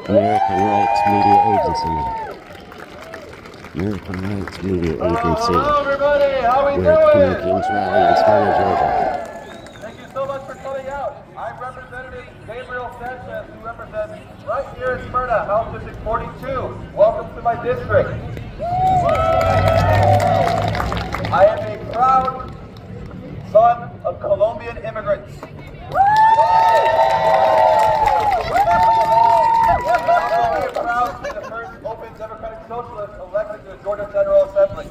American Rights Media Agency. American Rights Media Agency. Hello everybody, how we We're at doing? Canadians Rally in Smyrna, Georgia. Thank you so much for coming out. I'm Representative Gabriel Sanchez, who represents right here in Smyrna, House District 42. Welcome to my district. I am a proud son of Colombian immigrants. I'm also proud to be the first open Democratic Socialist elected to the Georgia General Assembly.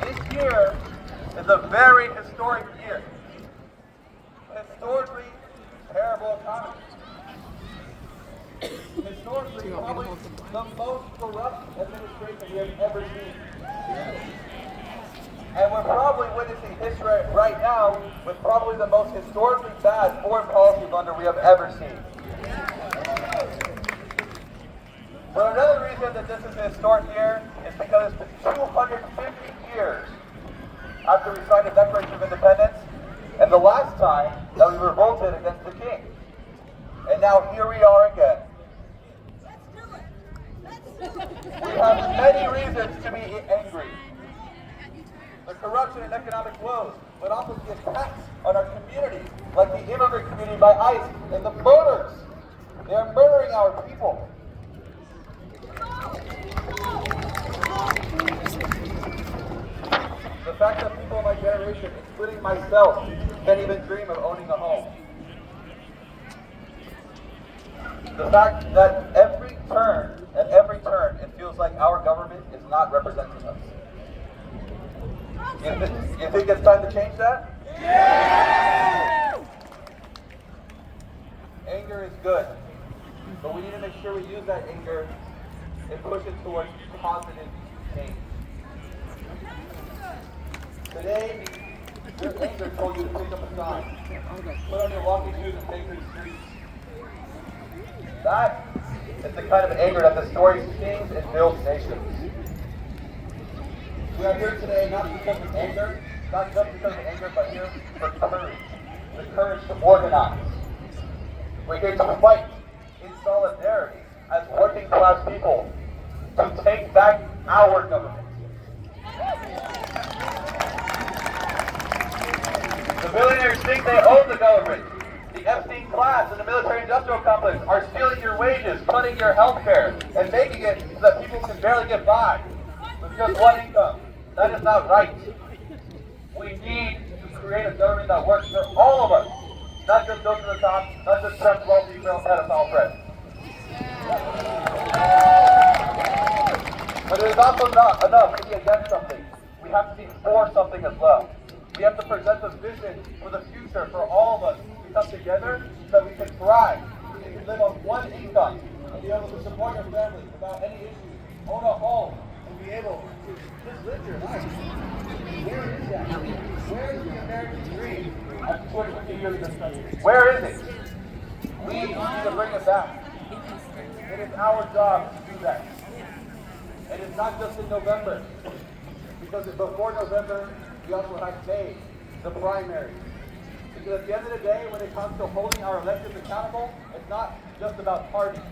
This year is a very historic year. Historically terrible economy. Historically, probably the most corrupt administration we have ever seen. And we're probably witnessing history right now with probably the most historically bad foreign policy blunder we have ever seen. But another reason that this is a historic year is because it's been 250 years after we signed the Declaration of Independence, and the last time that we revolted against the king. And now here we are again. We have many reasons to be angry. The corruption and economic woes, but also the attacks on our communities, like the immigrant community by ICE and the murders. They are murdering our people. The fact that people in my generation, including myself, can't even dream of owning a home. The fact that every turn, it feels like our government is not representing us. You think it's time to change that? Yeah! Anger is good, but we need to make sure we use that anger and push it towards positive change. Today, your anger told you to pick up a sign, put on your walking shoes and take to the streets. That is the kind of anger that the story sings and builds nations. We are here today not because of anger, not just because of anger, but here for courage. The courage to organize. We're here to fight in solidarity as working class people to take back our government. The billionaires think they own the government. The Epstein class and the military-industrial complex are stealing your wages, cutting your health care, and making it so that people can barely get by with just one income. That is not right. We need to create a government that works for all of us, not just those at the top, not just Trump's wealthy pedophile friends. But it is also not enough to be against something. We have to be for something as well. We have to present a vision for the future for all of us to come together so that we can thrive. We can live on one income and be able to support your family without any issues, own a home, and be able to just live your life. Where is that? Where is the American dream after 250 years of this country? Where is it? We need to bring it back. It is our job to do that. And it's not just in November, because before November, we also have May, the primary. Because at the end of the day, when it comes to holding our electeds accountable, it's not just about parties.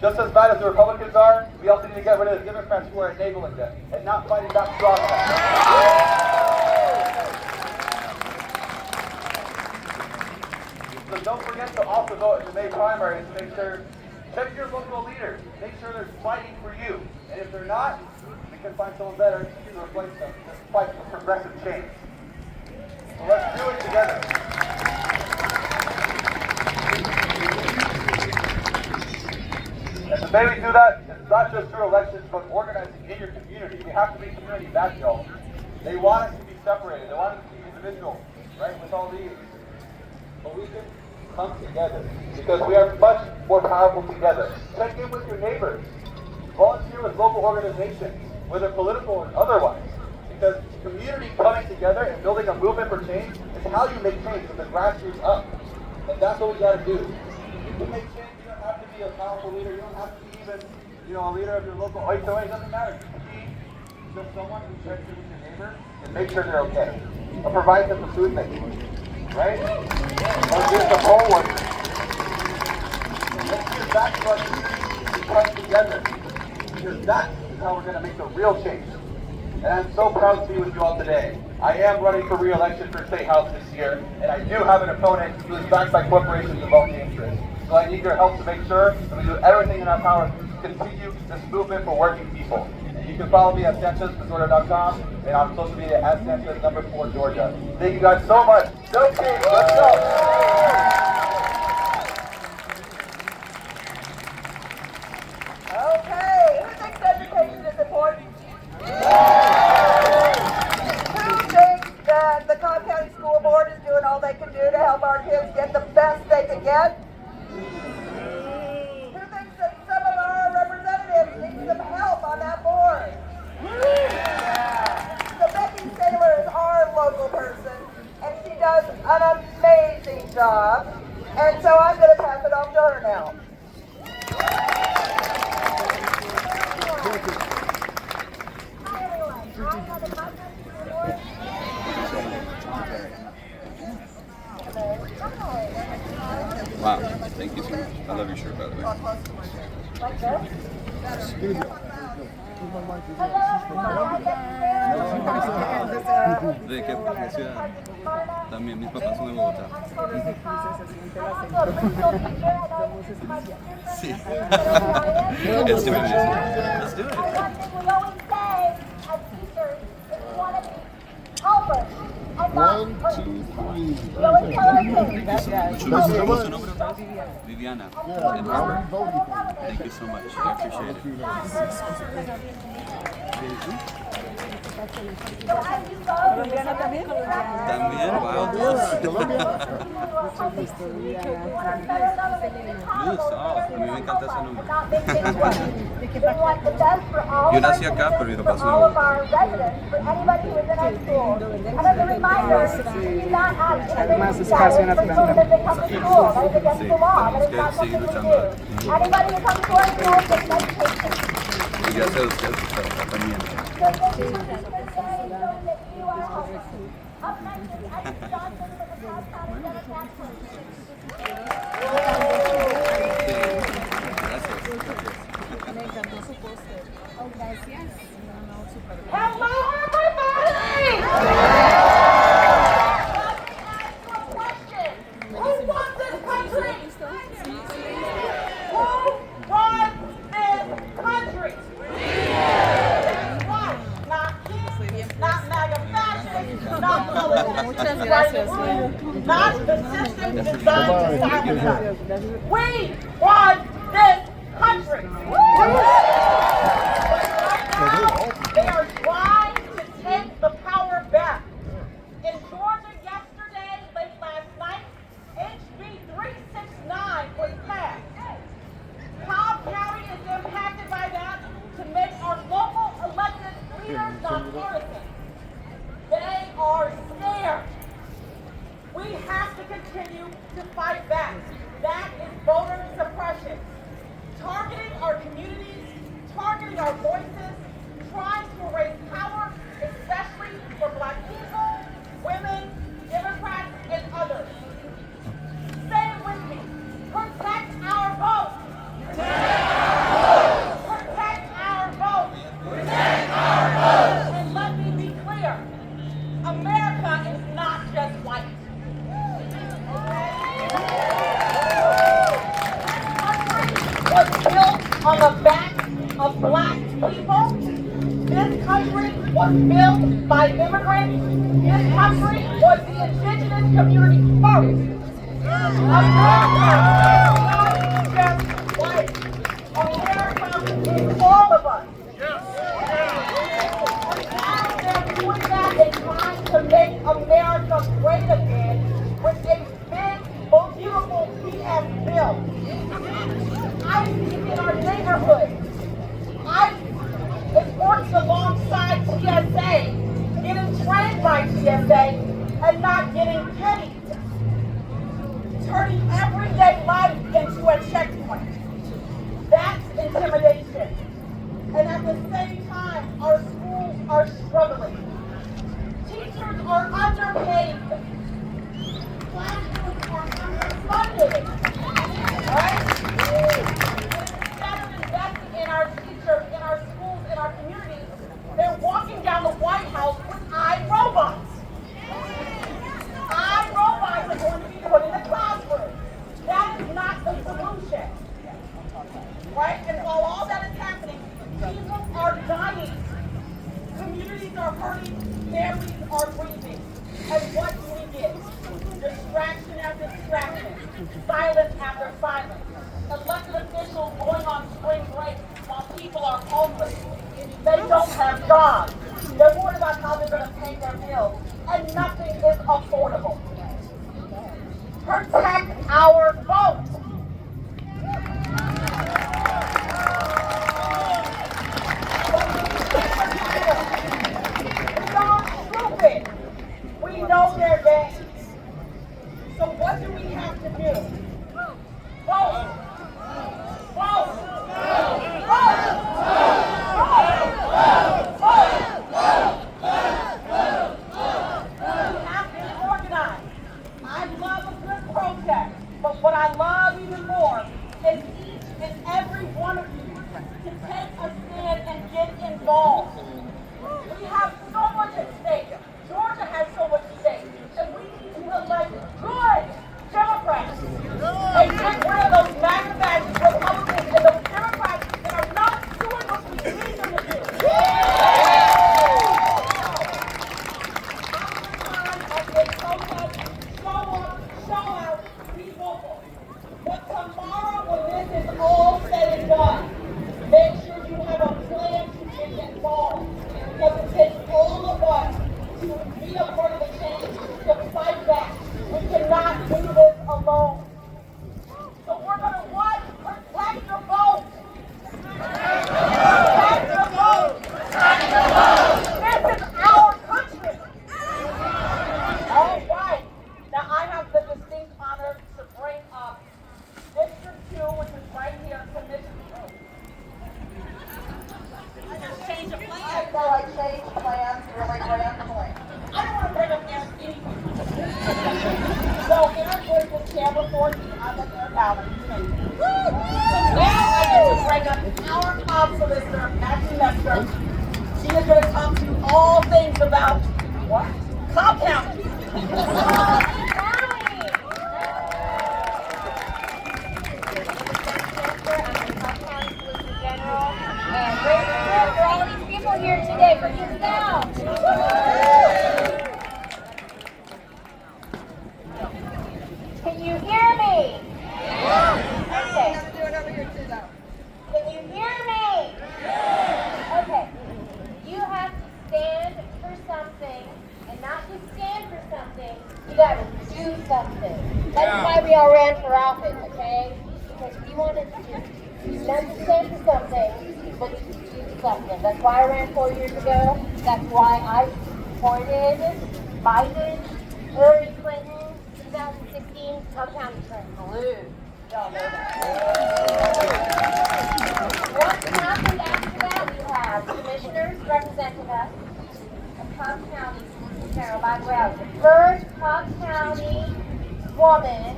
Just as bad as the Republicans are, we also need to get rid of the Democrats who are enabling them and not fighting back strongly. So don't forget to also vote in the May primaries to make sure, check your local leaders, make sure they're fighting for you. And if they're not, we can find someone better to replace them. Let's fight for progressive change. So let's do it together. And the way we do that is not just through elections, but organizing in your community. We have to be community back, y'all. They want us to be separated. They want us to be individual, right, with all these. But we can come together because we are much more powerful together. Check in with your neighbors. Volunteer with local organizations, whether political or otherwise. Because community coming together and building a movement for change is how you make change from the grassroots up. And that's what we got to do. You can make change. You don't have to be a powerful leader. You don't have to be even, a leader of your local HOA. It doesn't matter. You can be just someone who checks in with your neighbor and make sure they're okay. Or provide them with food making. right? Or just the poll workers. Let's get back to our community and come together. Because that is how we're going to make the real change. And I'm so proud to be with you all today. I am running for re-election for State House this year, and I do have an opponent who is backed by corporations of multi-interest. So I need your help to make sure that we do everything in our power to continue this movement for working people. And you can follow me at SanchezDesorder.com and on social media at Sanchez4Georgia. Thank you guys so much. Go team, let's go! Okay, who thinks education is important? Who thinks that the Cobb County School Board is doing all they can do to help our kids get the best they can get? Who thinks that some of our representatives need some help on that board? So Becky Saylor is our local person, and she does an amazing job. And so I'm going to pass it off to her now. Wow, thank you so much. I love your shirt, by the way. Like this? ¿De qué ciudad? También mis papás son de Bogotá. Sí. Let's do it. Let's do it. One, two, three. ¿Cómo es su nombre otra vez? Viviana. In Harvard. Thank you so much. I appreciate it. ¿Colombiana también? También, wow. Luz, a mí me encanta ese nombre. Yo nací acá, pero mi papá es de Bogotá. Más espacio en la planta. Sí, tenemos que seguir luchando. Y gracias a ustedes por estar también. Me encantó su póster. Oh, gracias. No, súper bien. Hello, everybody! Who wants this country? Who wants this country? Right. Not kids, not MAGA fascists, not politics. Muchas gracias. Not the system designed to silence us. We want this country. They are trying to take the power back. In Georgia yesterday, late last night, HB 369 was passed. Cobb County is impacted by that to make our local elected leaders nonpartisan. They are scared. We have to continue to fight back. That is voter suppression. Targeting our communities, targeting our voices, trying to erase power, especially for Black people, women, Democrats, and others. Say it with me. Protect our vote. Protect our vote. Protect our vote. And let me be clear. America is not just white. Was built on the back of Black people. This country was built by immigrants. This country was the indigenous community first. America is not just white. America is all of us. Now they're doing that and trying to make America great again with a big, beautiful BS bill. I see it in our neighborhood. I was working alongside TSA, getting trained by TSA, and not getting paid. Turning everyday life into a checkpoint. That's intimidation. And at the same time, our schools are struggling. Teachers are underpaid. Families are grieving. And what do we get? Distraction after distraction. Silence after silence. Elected officials going on spring break while people are homeless. They don't have jobs. They're worried about how they're going to pay their bills. And nothing is affordable. Protect our vote. Stupid. We know their games. So what do we have to do? Vote. Vote. Vote. We have to be organized. I love a good protest, but what I love even more is each and every one of you to take a stand and get involved. We have so much at stake. Georgia has so much at stake. And we need to elect good Democrats. And get rid of those magnified Republicans and those Democrats that are not doing what we need them to do. Show out, be vocal. But tomorrow when this is all said and done, make sure you have a plan to get involved. Because it takes all of us to be a part of the change, to fight back. We cannot do this alone. So we're going to what? Protect your vote. Protect your vote. Protect your vote. This is our country. All right. Now I have the distinct honor to bring up District 2, which is right here, Commission. I just changed the plan. So I changed plans, really grand plan. I don't want to bring up anything. So in our choices, Tamara Ford, I'm at their ballot. So now I get to bring up our top solicitor, Matthew Lester. She is going to talk to you all things about what? Cobb County. And raise your hand for all of these people here today for yourselves. Can you hear me? Okay. Can you hear me? Okay. You have to stand for something, and not just stand for something, you gotta do something. That's why we all ran for office, okay? Because we wanted to just not just stand for something, but to do something. That's why I ran 4 years ago. That's why I supported Biden, Hillary Clinton, 2016, Cobb County turned blue. Y'all know that. What happened after that? We have commissioners representing us of Cobb County. By the way, I was the first Cobb County woman,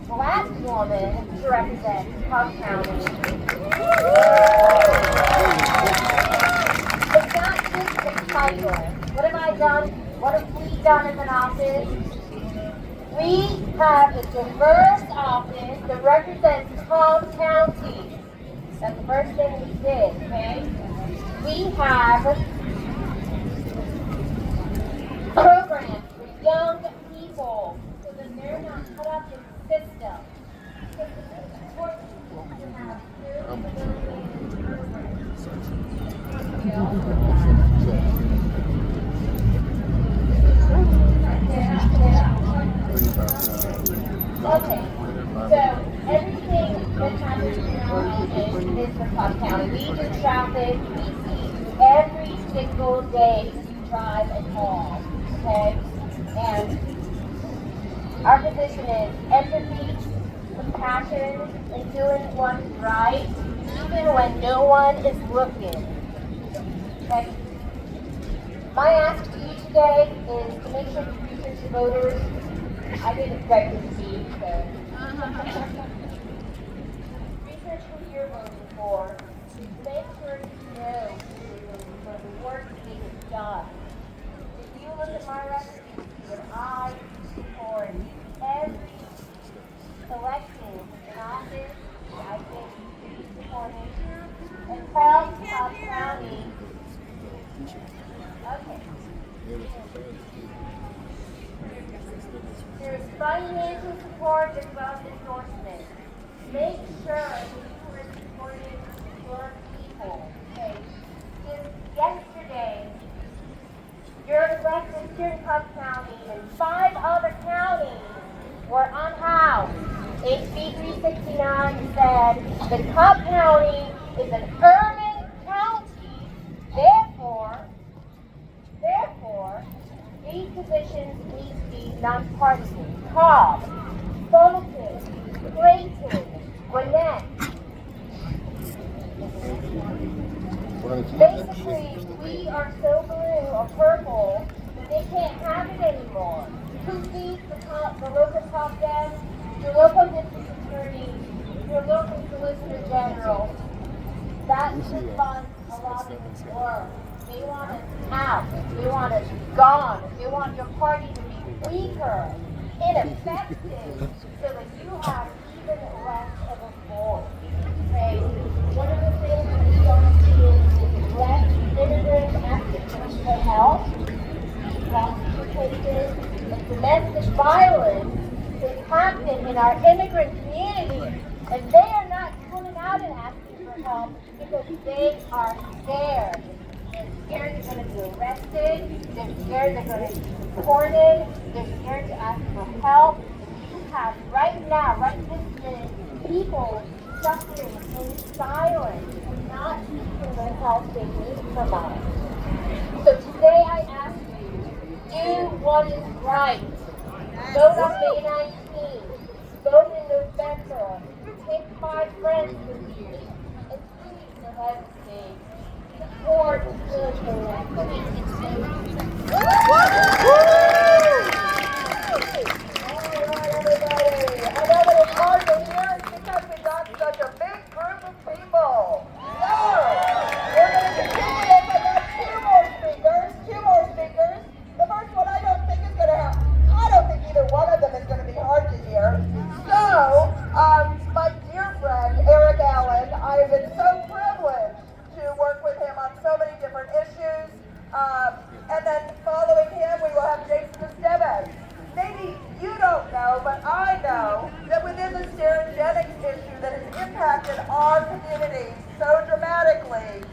black woman, to represent Cobb County. It's not just the title. What have I done? What have we done as an office? We have a diverse office that represents Cobb County. That's the first thing we did, okay? We have programs for young people so that they're not cut up in the system. Because it's important to have Okay, so everything that happens in our office is for Cobb County. We do traffic, we see every single day we drive and call, okay? And our position is empathy, compassion, and doing what's right, even when no one is looking, okay? My ask to you today is to make sure you research the voters. I didn't expect it to be, so. Research who you're voting for. Make sure you know who you're voting for, the work that is done. If you look at my record, that I support every election in office, I think you support it. And proud Cobb County. Okay. There's financial support as well as endorsement. Make sure that you are supporting your people. Okay? Since yesterday, your elected here in Cobb County and 5 other counties were unhoused. HB 369 said that Cobb County is an urban county. Therefore, these positions need to be nonpartisan. Cobb, Fulton, Clayton, Gwinnett. Basically, we are so blue or purple that they can't have it anymore. Who feeds the local top desk, your local district attorney, your local solicitor general? That's who funds a lot of this work. They want us out. They want us gone. They want your party to be weaker, ineffective, so that you have even less of a voice. Okay? One of the things that we are seeing is less immigrants asking for help, prostitute cases, and domestic violence is happening in our immigrant community, and they are not coming out and asking for help because they are scared. They're scared they're going to be arrested. They're scared they're going to be deported. They're scared to ask for help. You have right now, right this minute, people suffering in silence and not seeking the help they need from us. So today I ask you, do what is right. Vote on May 19th. Vote in November. Take 5 friends with you. And please, for heaven's sake, support military activities. All right, everybody. I know that it's hard to hear it because we got such a big group of people. So, we're going to continue. I got 2 more speakers. The first one I don't think is going to happen. I don't think either one of them is going to be hard to hear. So, my dear friend, Eric Allen, I have been so privileged to work with him on so many different issues. And then following him, we will have Jason Estevez. Maybe you don't know, but I know that within the stereogenics issue that has impacted our community so dramatically,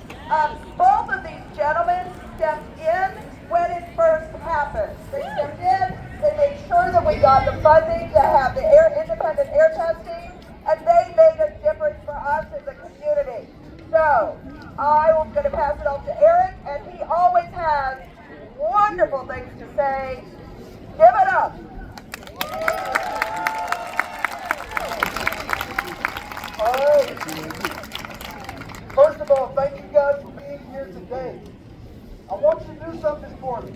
both of these gentlemen stepped in when it first happened. They stepped in, they made sure that we got the funding to have the independent air testing, and they made a difference for us as a community. So, I'm going to pass it off to Eric, and he always has wonderful things to say. Give it up. All right. First of all, thank you guys for being here today. I want you to do something for me.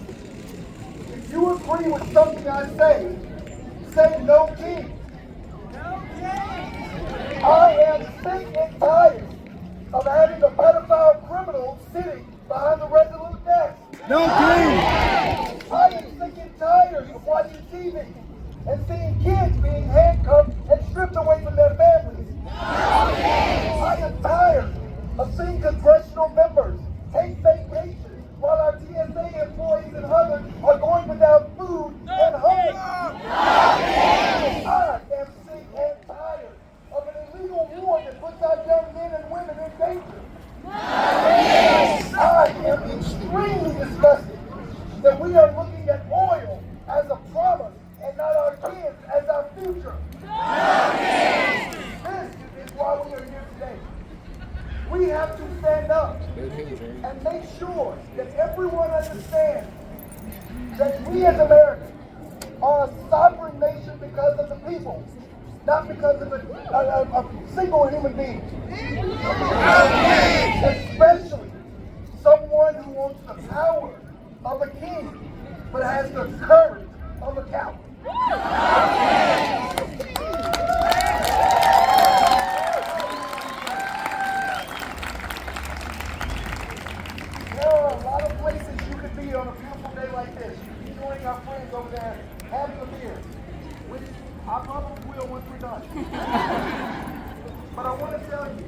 If you agree with something I say no king. No king. I am sick and tired of having a pedophile criminal sitting behind the resolute desk. No king. I am sick and tired of watching TV and seeing kids being handcuffed and stripped away from their families. No king. I am tired of seeing congressional members take vacations while our TSA employees and others are going without food and hunger. I am sick and tired of an illegal war that puts our young men and women in danger. I am extremely disgusted that we are looking at oil as a promise and not our kids as our future. This is why we are here today. We have to stand up and make sure that everyone understands that we as Americans are a sovereign nation because of the people, not because of a single human being. Especially someone who wants the power of a king, but has the courage of a coward. There are a lot of places you could be on a beautiful day like this. You could be joining our friends over there having a beer, which I probably will once we're done. But I want to tell you,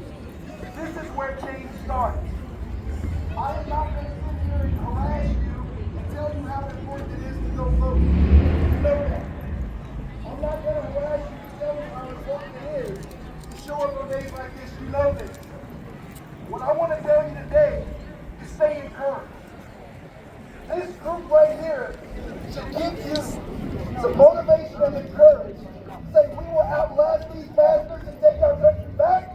this is where change starts. I am not going to sit here and harass you and tell you how important it is to go vote. You know that. I'm not going to harass you to tell you how important it is to show up on days like this. You know this. What I want to tell you today is stay encouraged. This group right here should give you some motivation and encouragement. Say we will outlast these bastards and take our country back.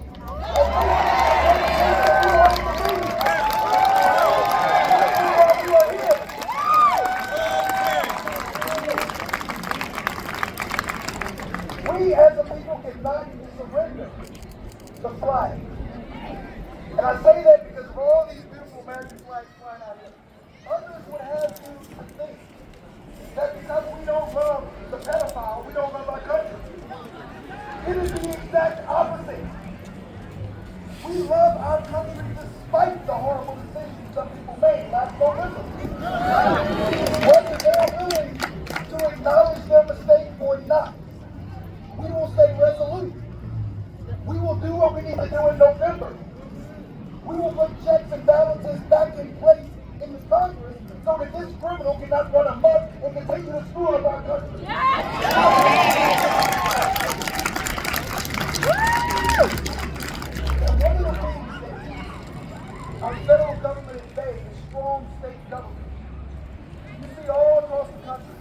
We as a people cannot surrender the flag. And I say that because of all these beautiful American flags flying out here. Others would have you to think that because we don't love the pedophile, we don't love our country. It is the exact opposite. We love our country despite the horrible decisions some people made last November. Whether they're willing to acknowledge their mistake or not, we will stay resolute. We will do what we need to do in November. We will put checks and balances back in place in the Congress so that this criminal cannot run amok and continue to screw up our country. And one of the things that our federal government is made is strong state government. You see all across the country,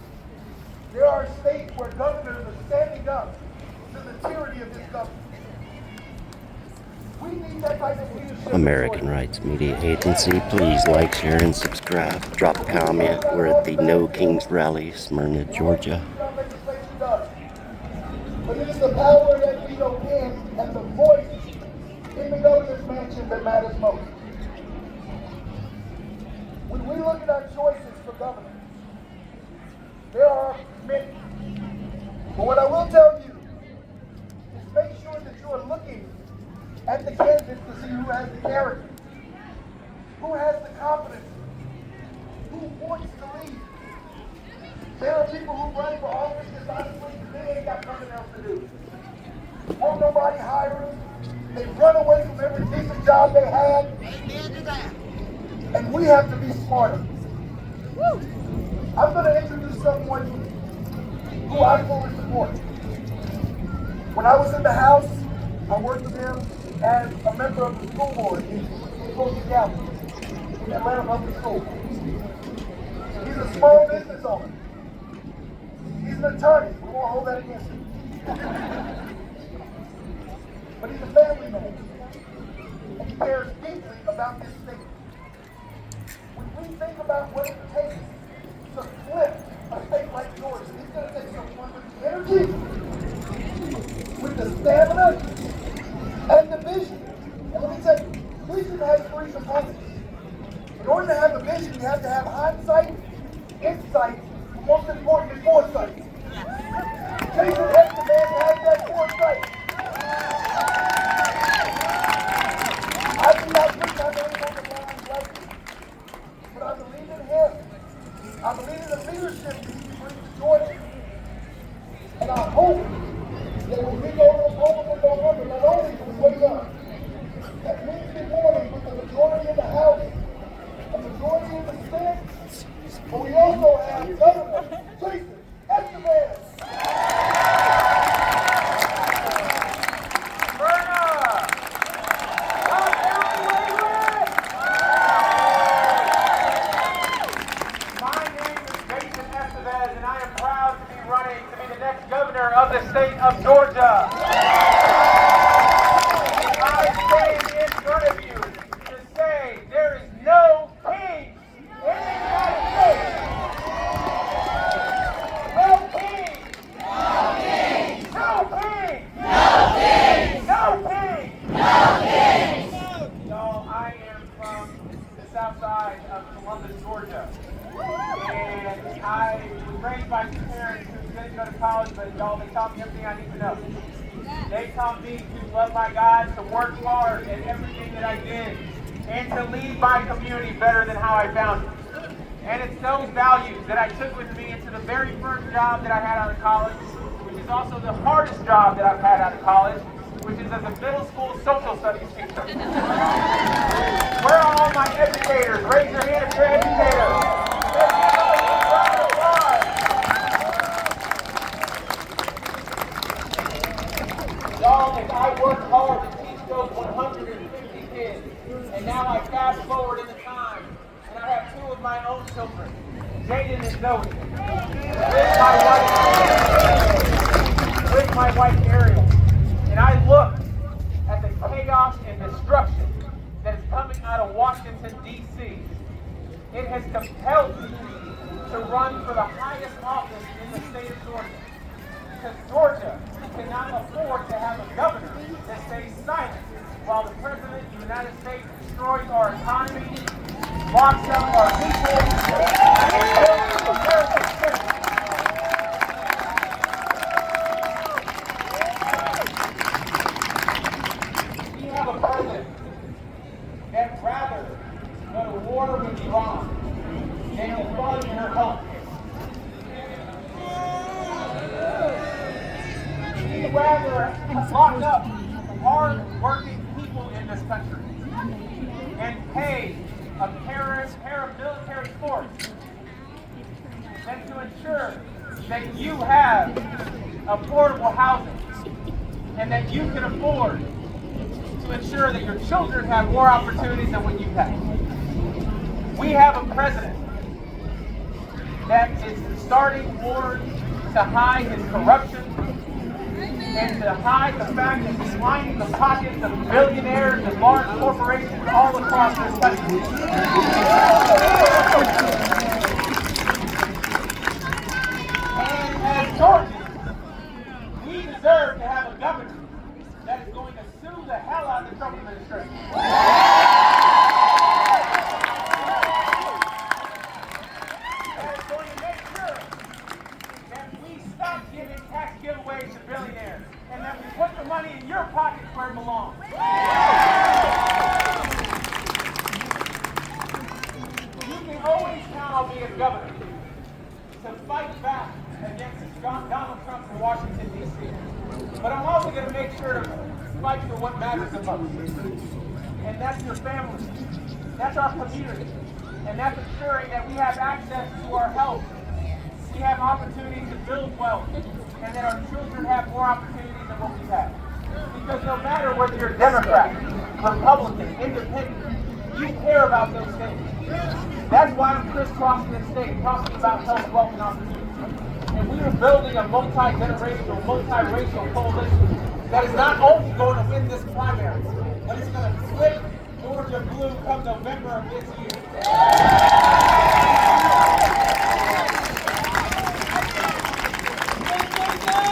there are states where governors are standing up to the tyranny of this government. We need that type of leadership. American Rights Media Agency, please like, share, and subscribe. Drop a comment. We're at the No Kings Rally, Smyrna, Georgia. But it is the power that we go in and the voice in the governor's mansion that matters most. When we look at our choices for governor, there are many. But what I will tell you is make sure that you are looking at the candidates to see who has the character, who has the confidence, who wants to lead. There are people who run for office because honestly, they ain't got nothing else to do. Won't nobody hire them. They run away from every decent job they had. Amen to that. And we have to be smarter. Woo. I'm going to introduce someone who I fully support. When I was in the House, I worked with him as a member of the school board in SOCIALIST in Atlanta Public School. He's a small business owner. He's an attorney. We won't hold that against him. But he's a family man. And he cares deeply about this state. When we think about what it takes to flip a state like Georgia, it's going to take someone with the energy, with the stamina, and the vision. And let me tell you, vision has three components. In order to have a vision, you have to have hindsight, insight, and most important is foresight. Jason Esteban has that foresight. I do not put my name on the line lightly, but I believe in him. I believe in the leadership that he can bring to Georgia. And I hope that when we go to the polls in November, not only do we wake up that Wednesday morning with the majority in the House, a majority in the Senate, but we also have Governor Jason Esteban. SMYRNA! My name is Jason Esteban, and I am proud to be running to be the next governor of the state of Georgia. I stand in front of you to say there is no king in the United States. No king. No king. No king. No king. No king. No king. Y'all, I am from the south side of Columbus, Georgia. And I was raised by two parents who didn't go to college, but y'all, they taught me everything I need to know. They taught me to love my God, to work hard at everything that I did, and to lead my community better than how I found it. And it's those values that I took with me into the very first job that I had out of college, which is also the hardest job that I've had out of college, which is as a middle school social studies teacher. Where are all my educators? Raise your hand if you're educators. with my wife Ariel, and I look at the chaos and destruction that is coming out of Washington, D.C., it has compelled me to run for the highest office in the state of Georgia. Because Georgia cannot afford to have a governor that stays silent while the President of the United States destroys our economy, locks up our people, and kills American citizens. We have a president that'd rather go to war with Iran than to fund your health care. We'd rather lock up hard-working people in this country and pay a paramilitary force than to ensure that you have affordable housing and that you can afford to ensure that your children have more opportunities than what you have. We have a president that is starting wars to hide his corruption and to hide the fact that he's lining the pockets of billionaires and large corporations all across this country. And as Georgians, we deserve to have a governor that is going to sue the hell out of the Trump administration. And it's going to make sure that we stop giving tax giveaways to billionaires and that we put the money in your pockets where it belongs. You can always count on me as governor to fight back against Donald Trump in Washington, D.C. But I'm also going to make sure to fight for what matters the most. And that's your family. That's our community. And that's ensuring that we have access to our health. We have opportunities to build wealth. And that our children have more opportunities than what we have. Because no matter whether you're Democrat, Republican, Independent, you care about those things. That's why I'm crisscrossing the state talking about health, wealth, and opportunity. And we are building a multi-generational, multi-racial coalition that is not only going to win this primary, but it's going to flip Georgia blue come November of this year.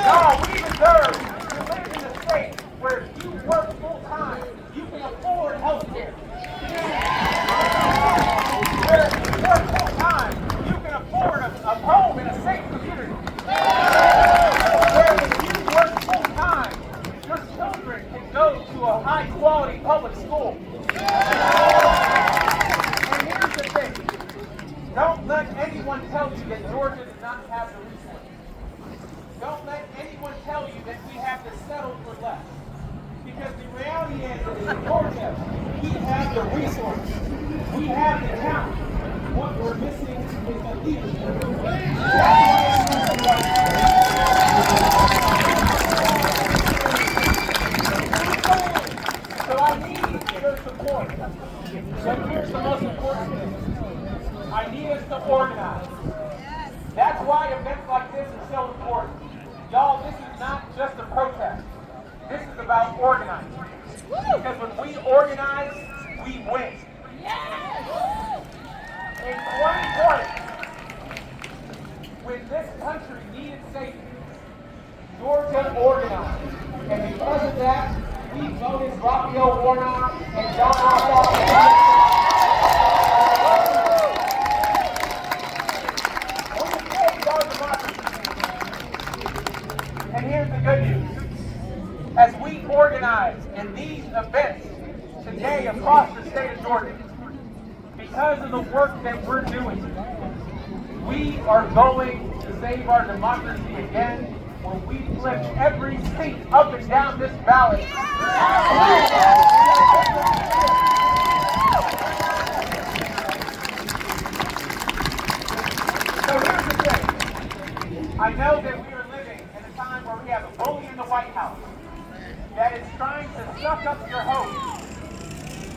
No, we deserve to live in a state where if you work full time, you can afford health care. Where if you work full time, you can afford a home in a safe community. Where if you work full time, your children can go to a high quality public school. And here's the thing. Don't let anyone tell you that Georgia does not have the resources. Don't let anyone tell you that we have to settle for less. Because the reality is that in Georgia, we have the resources. We have the talent. What we're missing is the leadership. So I need your support. But here's the most important thing. I need us to organize. That's why events like this are so important. Y'all, this is not just a protest. This is about organizing. Because when we organize, we win. In 2020, when this country needed safety, Georgia organized. And because of that, we voted Raphael Warnock and John Ossoff. And here's the good news. As we organize in these events today across the state of Georgia, because of the work that we're doing, we are going to save our democracy again when we flip every seat up and down this ballot. So here's the thing. I know that we are living in a time where we have a bully in the White House that is trying to suck up your hope.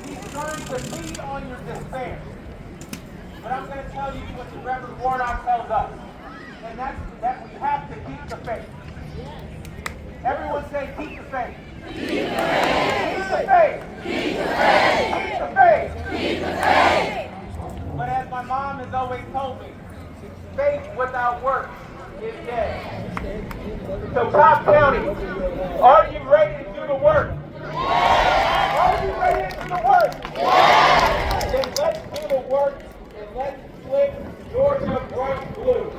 He's trying to feed on your despair. But I'm going to tell you what the Reverend Warnock tells us. and that's that we have to keep the faith. Everyone say, keep the faith. Keep the faith. Keep the faith. Keep the faith. Keep the faith. But as my mom has always told me, faith without works is dead. So Cobb County, are you ready to do the work? Are you ready to do the work? Then let's do the work and let's flip Georgia bright blue.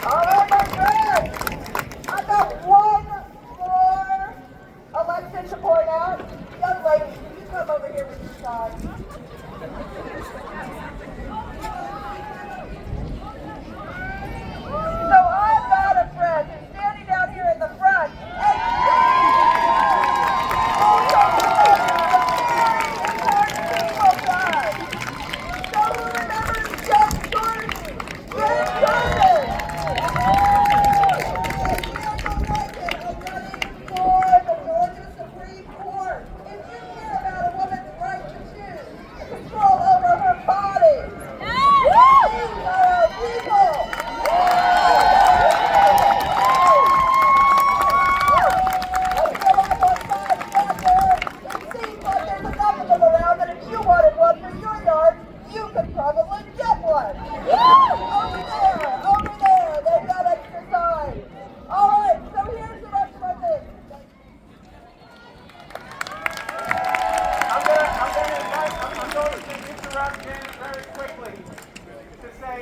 All right, my friends. I got one more election to point out. Young lady, can you come over here with your side? So I've got a friend who's standing down here in the front, and also a very important people guy. So who remembers Jeff Jordan? Jeff Jordan! For the Georgia Supreme Court. If you care about a woman's right to choose control over her body, these are our people. Let's go up on side out there. It seems like there's enough of them around that if you wanted one for your yard, you could probably get one. Over there, they've got extra signs. All right, so here's the rest of my thing. I'm going to interrupt Janet very quickly to say,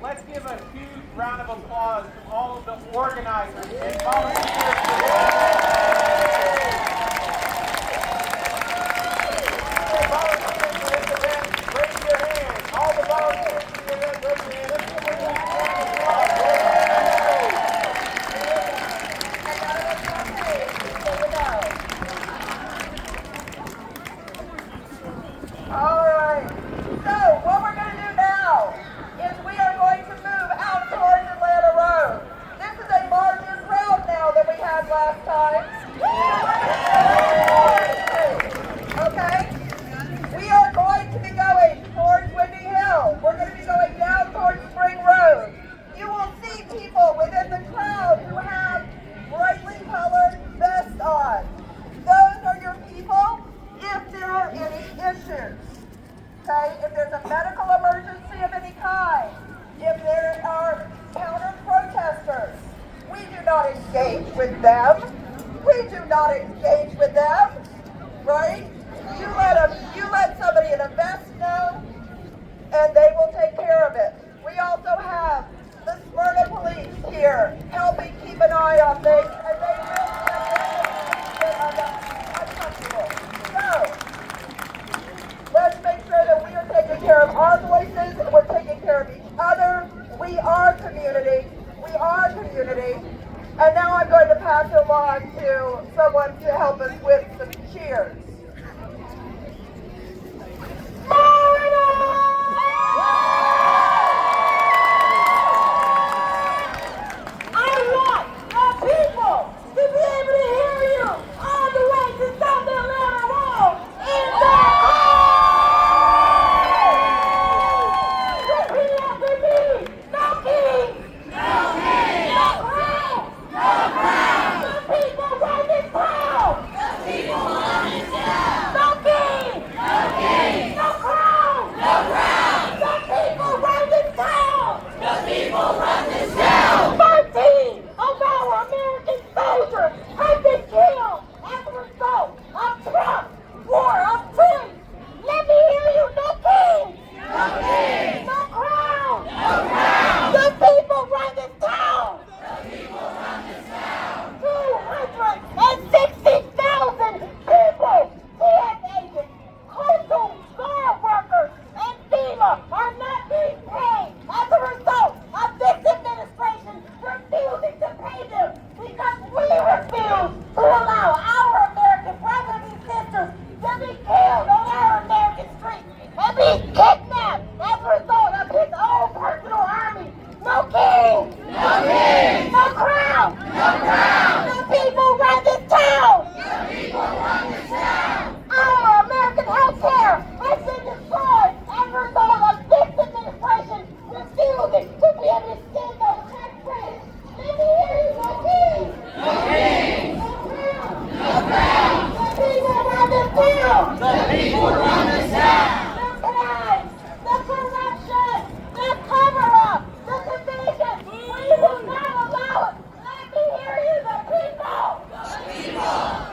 let's give a huge round of applause to all of the organizers and volunteers for volunteers for this event. Raise your hand. All the volunteers for the event, raise your hand. Let's give them a huge round of applause. All right. So what we're going to do now is we are going to move out towards Atlanta Road. This is a larger crowd now than we had last time. Okay? We are going to be going towards Windy Hill. We're going to be going down towards Spring Road. You will see people within the crowd who have brightly colored vests on. Those are your people if there are any issues. Okay? If there's a medical emergency of any kind, if there are counter-protesters, we do not engage with them. We do not engage with them. Right? You let somebody in a vest know, and they will take care of it. We also have the SMYRNA police here helping keep an eye on things, and they will get uncomfortable. So, let's make sure that we are taking care of our voices and we're taking care of each other. We are community. We are community. And now I'm going to pass it along to someone to help us with some cheers. I want the people to be able to hear you all the way to South Atlanta Road in their homes. Repeat after me. No king. No king. No crown. No crown. The people run this town. The people run this town. No king. No king. No crown. No crown. The people run this town. The people run this town. 13 of our American soldiers have been killed as a result of Trump's war of treason. Let me hear you. No king. No king. No crown. No crown. The people run this town. The people run this town. 260,000 people, TS agents, coastal guard workers, and FEMA are not being paid as a result of this administration refusing to pay them because we refuse to allow our American brothers and sisters to be killed on our American streets and be kidnapped as a result of his own personal army. No king! No king! No crown! No crown! The people run this town! The people run this town! Our American crime, the corruption, the cover-up, the division. We will not allow it. Let me hear you, the people.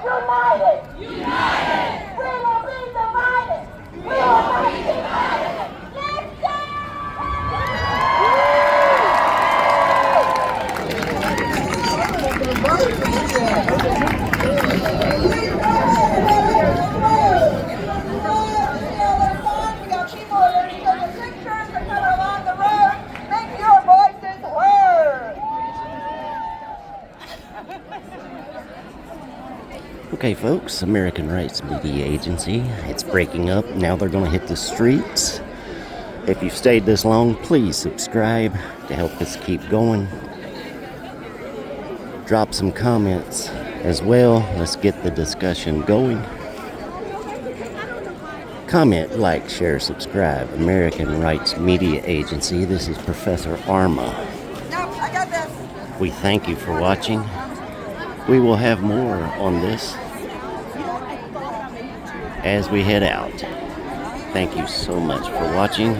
United. We will be divided. We will not be divided. Let's go! Okay, folks, American Rights Media Agency, it's breaking up. Now they're going to hit the streets. If you've stayed this long, please subscribe to help us keep going. Drop some comments as well. Let's get the discussion going. Comment, like, share, subscribe. American Rights Media Agency. This is Professor Arma. We thank you for watching. We will have more on this as we head out. Thank you so much for watching.